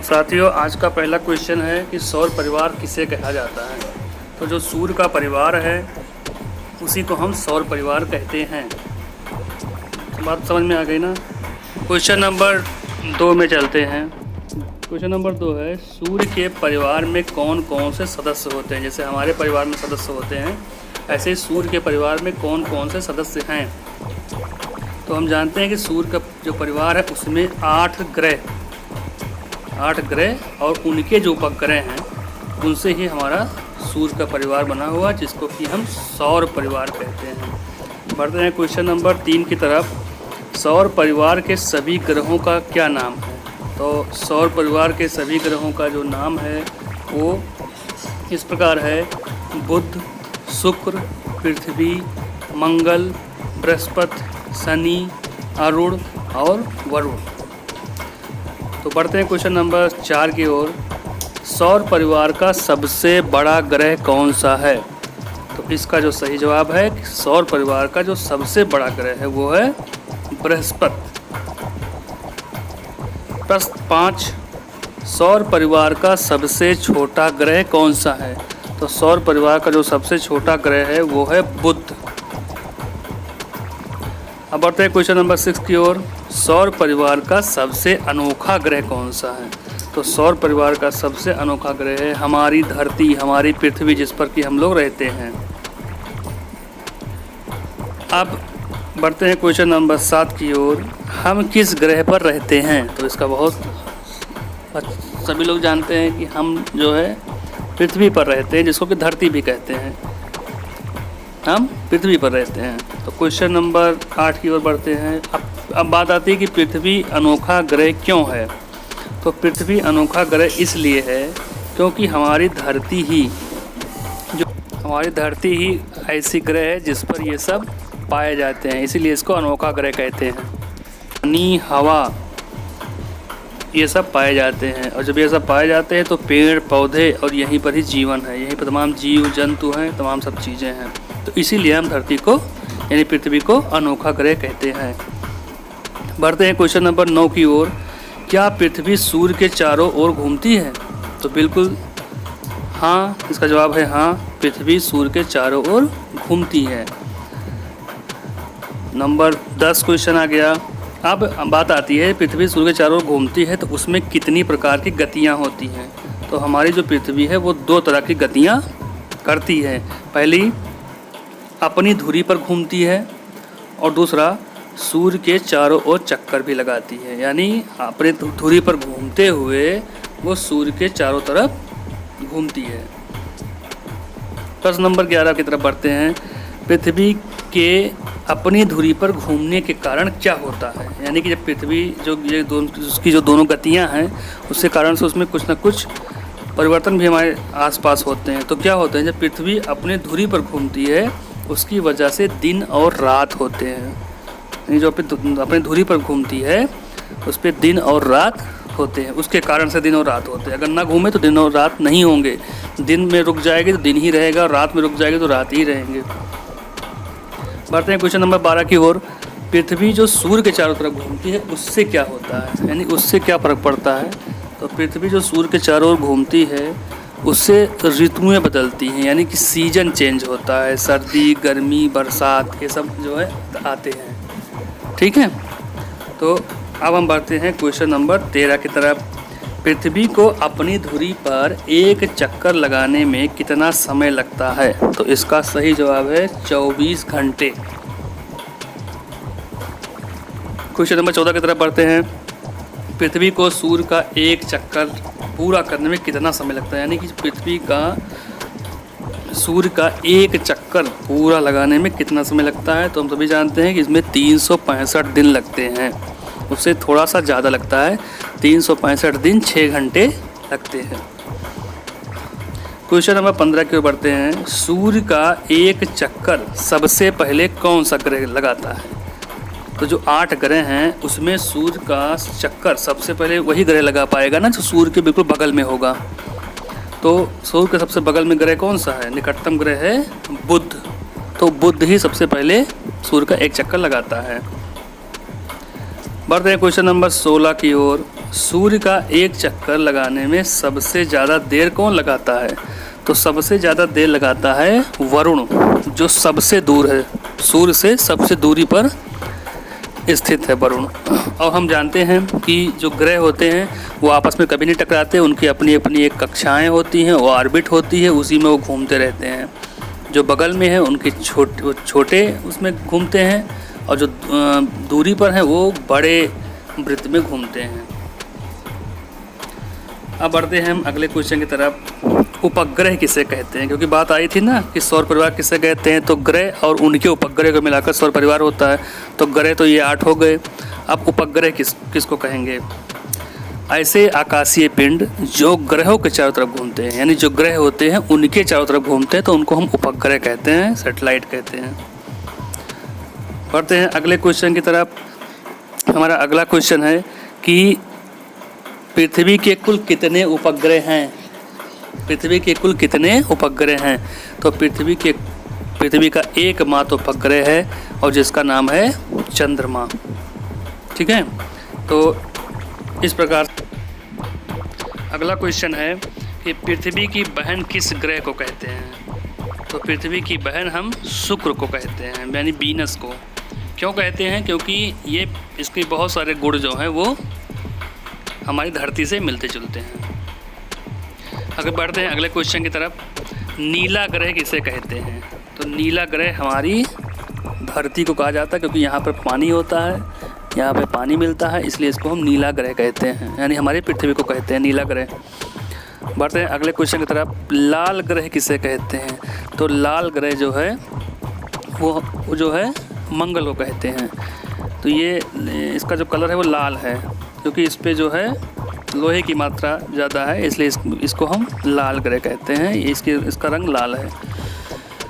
साथियों, आज का पहला क्वेश्चन है कि सौर परिवार किसे कहा जाता है। तो जो सूर्य का परिवार है उसी को हम सौर परिवार कहते हैं। तो बात समझ में आ गई ना। क्वेश्चन नंबर 2 में चलते हैं। क्वेश्चन नंबर 2 है, सूर्य के परिवार में कौन कौन से सदस्य होते हैं। जैसे हमारे परिवार में सदस्य होते हैं, ऐसे ही सूर्य के परिवार में कौन कौन से सदस्य हैं। तो हम जानते हैं कि सूर्य का जो परिवार है उसमें 8 ग्रह और उनके जो उपग्रह हैं उनसे ही हमारा सूर्य का परिवार बना हुआ, जिसको कि हम सौर परिवार कहते हैं। बढ़ते हैं क्वेश्चन नंबर 3 की तरफ। सौर परिवार के सभी ग्रहों का क्या नाम है। तो सौर परिवार के सभी ग्रहों का जो नाम है वो इस प्रकार है: बुध, शुक्र, पृथ्वी, मंगल, बृहस्पति, शनि, अरुण और वरुण। तो बढ़ते हैं क्वेश्चन नंबर 4 की ओर। सौर परिवार का सबसे बड़ा ग्रह कौन सा है। तो इसका जो सही जवाब है कि सौर परिवार का जो सबसे बड़ा ग्रह है वो है बृहस्पति। प्रश्न 5, सौर परिवार का सबसे छोटा ग्रह कौन सा है। तो सौर परिवार का जो सबसे छोटा ग्रह है वो है बुध। अब बढ़ते हैं क्वेश्चन नंबर 6 की ओर। सौर परिवार का सबसे अनोखा ग्रह कौन सा है। तो सौर परिवार का सबसे अनोखा ग्रह है हमारी धरती, हमारी पृथ्वी, जिस पर कि हम लोग रहते हैं। अब बढ़ते हैं क्वेश्चन नंबर 7 की ओर। हम किस ग्रह पर रहते हैं। तो इसका बहुत सभी लोग जानते हैं कि हम जो है पृथ्वी पर रहते हैं, जिसको कि धरती भी कहते हैं। हम पृथ्वी पर रहते हैं। तो क्वेश्चन नंबर 8 की ओर बढ़ते हैं। अब बात आती है कि पृथ्वी अनोखा ग्रह क्यों है। तो पृथ्वी अनोखा ग्रह इसलिए है क्योंकि हमारी धरती ही ऐसी ग्रह है जिस पर ये सब पाए जाते हैं, इसीलिए इसको अनोखा ग्रह कहते हैं। पानी, हवा, ये सब पाए जाते हैं, और जब ये सब पाए जाते हैं तो पेड़ पौधे और यहीं पर ही जीवन है, यहीं पर तमाम जीव जंतु हैं, तमाम सब चीज़ें हैं। तो इसीलिए हम धरती को यानी पृथ्वी को अनोखा ग्रह कहते हैं। बढ़ते हैं क्वेश्चन नंबर 9 की ओर। क्या पृथ्वी सूर्य के चारों ओर घूमती है। तो बिल्कुल हाँ, इसका जवाब है हाँ, पृथ्वी सूर्य के चारों ओर घूमती है। नंबर 10 क्वेश्चन आ गया। अब बात आती है पृथ्वी सूर्य के चारों ओर घूमती है तो उसमें कितनी प्रकार की गतियाँ होती हैं। तो हमारी जो पृथ्वी है वो 2 तरह की गतियाँ करती है। पहली अपनी धुरी पर घूमती है और दूसरा सूर्य के चारों ओर चक्कर भी लगाती है, यानी अपने धुरी पर घूमते हुए वो सूर्य के चारों तरफ घूमती है। प्रश्न नंबर 11 की तरफ बढ़ते हैं। पृथ्वी के अपनी धुरी पर घूमने के कारण क्या होता है। यानी कि जब पृथ्वी उसकी जो दोनों गतियां हैं उसके कारण से उसमें कुछ ना कुछ परिवर्तन भी हमारे आसपास होते हैं। तो क्या होते हैं, जब पृथ्वी अपने धुरी पर घूमती है उसकी वजह से दिन और रात होते हैं। यानी जो अपनी धुरी पर घूमती है उस पर दिन और रात होते हैं, उसके कारण से दिन और रात होते हैं। अगर ना घूमे तो दिन और रात नहीं होंगे, दिन में रुक जाएगी तो दिन ही रहेगा और रात में रुक जाएगी तो रात ही रहेंगे। बढ़ते हैं क्वेश्चन नंबर 12 की ओर। पृथ्वी जो सूर्य के चारों तरफ घूमती है उससे क्या होता है, यानी उससे क्या फर्क पड़ता है। तो पृथ्वी जो सूर्य के चारों ओर घूमती है उससे ऋतुएं बदलती हैं, यानी कि सीजन चेंज होता है, सर्दी, गर्मी, बरसात, ये सब जो है आते हैं। ठीक है, तो अब हम बढ़ते हैं क्वेश्चन नंबर 13 की तरफ। पृथ्वी को अपनी धुरी पर एक चक्कर लगाने में कितना समय लगता है। तो इसका सही जवाब है 24 घंटे। क्वेश्चन नंबर 14 की तरफ बढ़ते हैं। पृथ्वी को सूर्य का एक चक्कर पूरा करने में कितना समय लगता है। यानी कि पृथ्वी का सूर्य का एक चक्कर पूरा लगाने में कितना समय लगता है। तो हम सभी जानते हैं कि इसमें 365 दिन लगते हैं, उससे थोड़ा सा ज़्यादा लगता है। 365 दिन 6 घंटे लगते हैं। क्वेश्चन नंबर 15 की ओर बढ़ते हैं। सूर्य का एक चक्कर सबसे पहले कौन सा ग्रह लगाता है। तो जो 8 ग्रह हैं उसमें सूर्य का चक्कर सबसे पहले वही ग्रह लगा पाएगा ना जो सूर्य के बिल्कुल बगल में होगा। तो सूर्य के सबसे बगल में ग्रह कौन सा है, निकटतम ग्रह है बुध। तो बुध ही सबसे पहले सूर्य का एक चक्कर लगाता है। बढ़ते हैं क्वेश्चन नंबर 16 की ओर। सूर्य का एक चक्कर लगाने में सबसे ज़्यादा देर कौन लगाता है? तो सबसे ज़्यादा देर लगाता है वरुण, जो सबसे दूर है, सूर्य से सबसे दूरी पर स्थित है वरुण। और हम जानते हैं कि जो ग्रह होते हैं वो आपस में कभी नहीं टकराते, उनकी अपनी अपनी एक कक्षाएं होती हैं, वो ऑर्बिट होती है, उसी में वो घूमते रहते हैं। जो बगल में है उनके छोटे उसमें घूमते हैं, और जो दूरी पर हैं वो बड़े वृत्त में घूमते हैं। अब बढ़ते हैं हम अगले क्वेश्चन की तरफ। उपग्रह किसे कहते हैं? क्योंकि बात आई थी ना कि सौर परिवार किसे कहते हैं, तो ग्रह और उनके उपग्रह को मिलाकर सौर परिवार होता है। तो ग्रह तो ये 8 हो गए। अब उपग्रह किसको कहेंगे? ऐसे आकाशीय पिंड जो ग्रहों के चारों तरफ घूमते हैं, यानी जो ग्रह होते हैं उनके चारों तरफ घूमते हैं, तो उनको हम उपग्रह कहते हैं, सैटेलाइट कहते हैं। बढ़ते हैं अगले क्वेश्चन की तरफ। हमारा अगला क्वेश्चन है कि पृथ्वी के कुल कितने उपग्रह हैं? पृथ्वी के कुल कितने उपग्रह हैं? तो पृथ्वी का एकमात्र उपग्रह है और जिसका नाम है चंद्रमा। ठीक है, तो इस प्रकार अगला क्वेश्चन है कि पृथ्वी की बहन किस ग्रह को कहते हैं? तो पृथ्वी की बहन हम शुक्र को कहते हैं, यानी वीनस को। क्यों कहते हैं? क्योंकि ये इसके बहुत सारे गुण जो हैं वो हमारी धरती से मिलते जुलते हैं। आगे बढ़ते हैं अगले क्वेश्चन की तरफ। नीला ग्रह किसे कहते हैं? तो नीला ग्रह हमारी धरती को कहा जाता है, क्योंकि यहाँ पर पानी होता है, यहाँ पे पानी मिलता है, इसलिए इसको हम नीला ग्रह कहते हैं, यानी हमारी पृथ्वी को कहते हैं नीला ग्रह। बढ़ते हैं अगले क्वेश्चन की तरफ। लाल ग्रह किसे कहते हैं? तो लाल ग्रह जो है वो जो है मंगल को कहते हैं। तो ये इसका जो कलर है वो लाल है, क्योंकि इस पे जो है लोहे की मात्रा ज़्यादा है, इसलिए इसको हम लाल ग्रह कहते हैं। इसका रंग लाल है।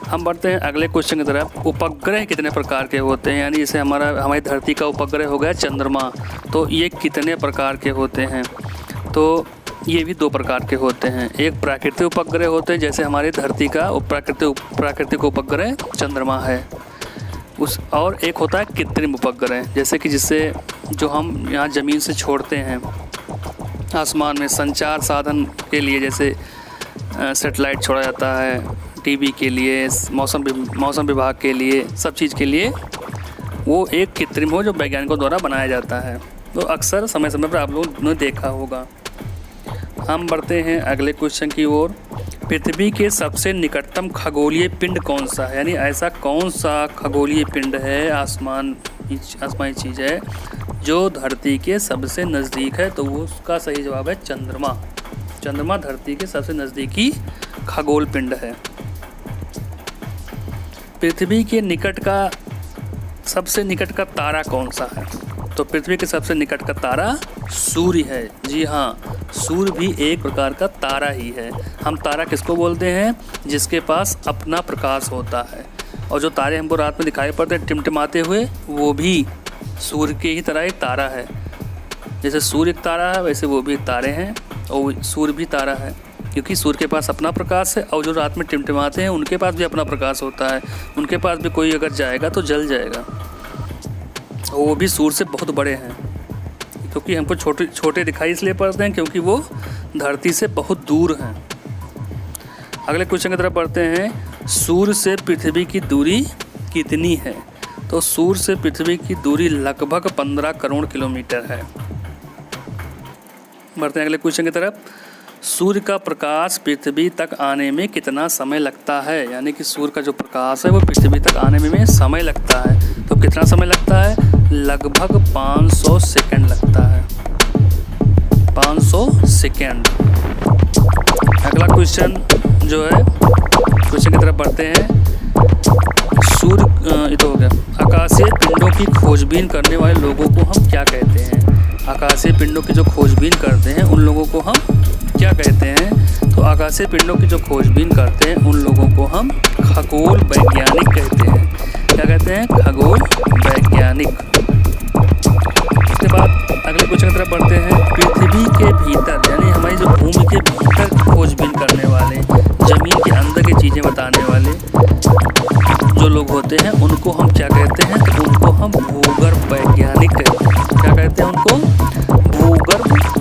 हम बढ़ते हैं अगले क्वेश्चन की तरफ। उपग्रह कितने प्रकार के होते हैं? यानी जैसे हमारी धरती का उपग्रह हो गया चंद्रमा, तो ये कितने प्रकार के होते हैं? तो ये भी 2 प्रकार के होते हैं। एक प्राकृतिक उपग्रह होते हैं, जैसे हमारी धरती का प्राकृतिक उपग्रह चंद्रमा है, और एक होता है कृत्रिम उपग्रह, जैसे कि जिससे जो हम यहाँ ज़मीन से छोड़ते हैं आसमान में संचार साधन के लिए, जैसे सैटेलाइट छोड़ा जाता है, टीवी के लिए, मौसम विभाग के लिए, सब चीज़ के लिए वो एक कृत्रिम हो जो वैज्ञानिकों द्वारा बनाया जाता है। तो अक्सर समय समय पर आप लोगों ने देखा होगा। हम बढ़ते हैं अगले क्वेश्चन की ओर। पृथ्वी के सबसे निकटतम खगोलीय पिंड कौन सा है? यानी ऐसा कौन सा खगोलीय पिंड है, आसमानी चीज़ है, जो धरती के सबसे नज़दीक है? तो वो उसका सही जवाब है चंद्रमा। चंद्रमा धरती के सबसे नज़दीकी खगोल पिंड है। पृथ्वी के निकट का सबसे निकट का तारा कौन सा है? तो पृथ्वी के सबसे निकट का तारा सूर्य है। जी हाँ, सूर्य भी एक प्रकार का तारा ही है। हम तारा किसको बोलते हैं? जिसके पास अपना प्रकाश होता है। और जो तारे हमको रात में दिखाई पड़ते हैं टिमटिमाते हुए, वो भी सूर्य के ही तरह एक तारा है। जैसे सूर्य एक तारा है, वैसे वो भी एक तारे हैं, और सूर्य भी तारा है, क्योंकि सूर्य के पास अपना प्रकाश है, और जो रात में टिमटिमाते हैं उनके पास भी अपना प्रकाश होता है। उनके पास भी कोई अगर जाएगा तो जल जाएगा। वो भी सूर्य से बहुत बड़े हैं, क्योंकि हमको छोटे दिखाई इसलिए पड़ते हैं क्योंकि वो धरती से बहुत दूर हैं। अगले क्वेश्चन की तरफ बढ़ते हैं। सूर्य से पृथ्वी की दूरी कितनी है? तो सूर्य से पृथ्वी की दूरी लगभग 15 करोड़ किलोमीटर है। बढ़ते हैं अगले क्वेश्चन की तरफ। सूर्य का प्रकाश पृथ्वी तक आने में कितना समय लगता है? यानी कि सूर्य का जो प्रकाश है वो पृथ्वी तक आने में समय लगता है। तो कितना समय लगता है? लगभग 500 सेकंड लगता है। 500 सेकंड। अगला क्वेश्चन जो है, क्वेश्चन की तरफ बढ़ते हैं। ये तो हो गया। आकाशीय पिंडों की खोजबीन करने वाले लोगों को हम क्या कहते हैं? आकाशीय पिंडों की जो खोजबीन करते हैं उन लोगों को हम क्या कहते हैं? तो आकाशीय पिंडों की जो खोजबीन करते हैं उन लोगों को हम खगोल वैज्ञानिक कहते हैं। क्या कहते हैं? खगोल वैज्ञानिक। उसके बाद अगले क्वेश्चन की तरफ बढ़ते हैं। पृथ्वी के भीतर, यानी हमारी जो भूमि के भीतर खोजबीन करने वाले, जमीन के अंदर की चीज़ें बताने वाले जो लोग होते हैं उनको हम क्या कहते हैं? तो उनको हम भूगर्भ वैज्ञानिक कहते हैं। क्या कहते हैं उनको? भूगर्भ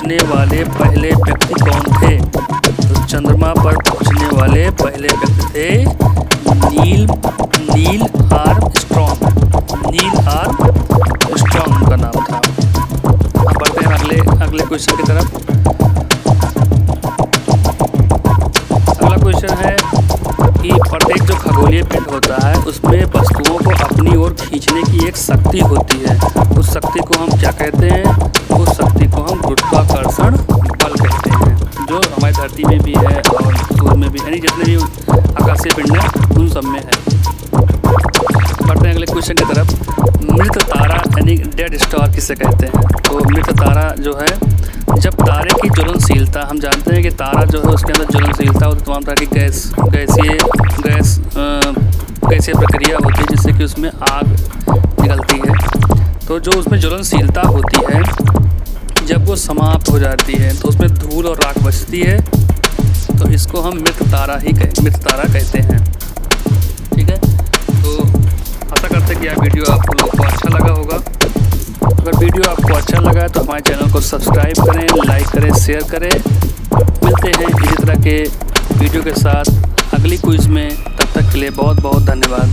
पहुंचने वाले पहले व्यक्ति कौन थे? तो चंद्रमा पर पहुंचने वाले पहले व्यक्ति थे नील आर्मस्ट्रॉन्ग। नील आर्मस्ट्रॉन्ग उनका नाम था। अब बढ़ते हैं अगले क्वेश्चन की तरफ। अगला क्वेश्चन है कि प्रत्येक जो खगोलीय पिंड होता है उसमें वस्तुओं को अपनी ओर खींचने की एक शक्ति होती है। उस शक्ति को हम क्या कहते हैं? उस शक्ति को हम गुरुत्वाकर्षण बल कहते हैं, जो हमारी धरती में भी है और सूर्य में भी, यानी जितने भी आकाशीय पिंड हैं उन सब में है। बढ़ते हैं अगले क्वेश्चन की तरफ। मृत तारा यानी डेड स्टार किसे कहते हैं? तो मृत तारा जो है, जब तारे की ज्वलनशीलता, हम जानते हैं कि तारा जो है उसके अंदर ज्वलनशीलता होती है, तमाम तरह की गैसीय प्रक्रिया होती है जिससे कि उसमें आग निकलती है। तो जो उसमें ज्वलनशीलता होती है जब वो समाप्त हो जाती है तो उसमें धूल और राख बचती है, तो इसको हम मृत तारा कहते हैं। ठीक है, तो आशा करते हैं कि यह वीडियो आप लोगों को अच्छा लगा होगा। अगर वीडियो आपको अच्छा लगा है तो हमारे चैनल को सब्सक्राइब करें, लाइक करें, शेयर करें। मिलते हैं इसी तरह के वीडियो के साथ अगली क्विज़ में। तब तक के लिए बहुत बहुत धन्यवाद।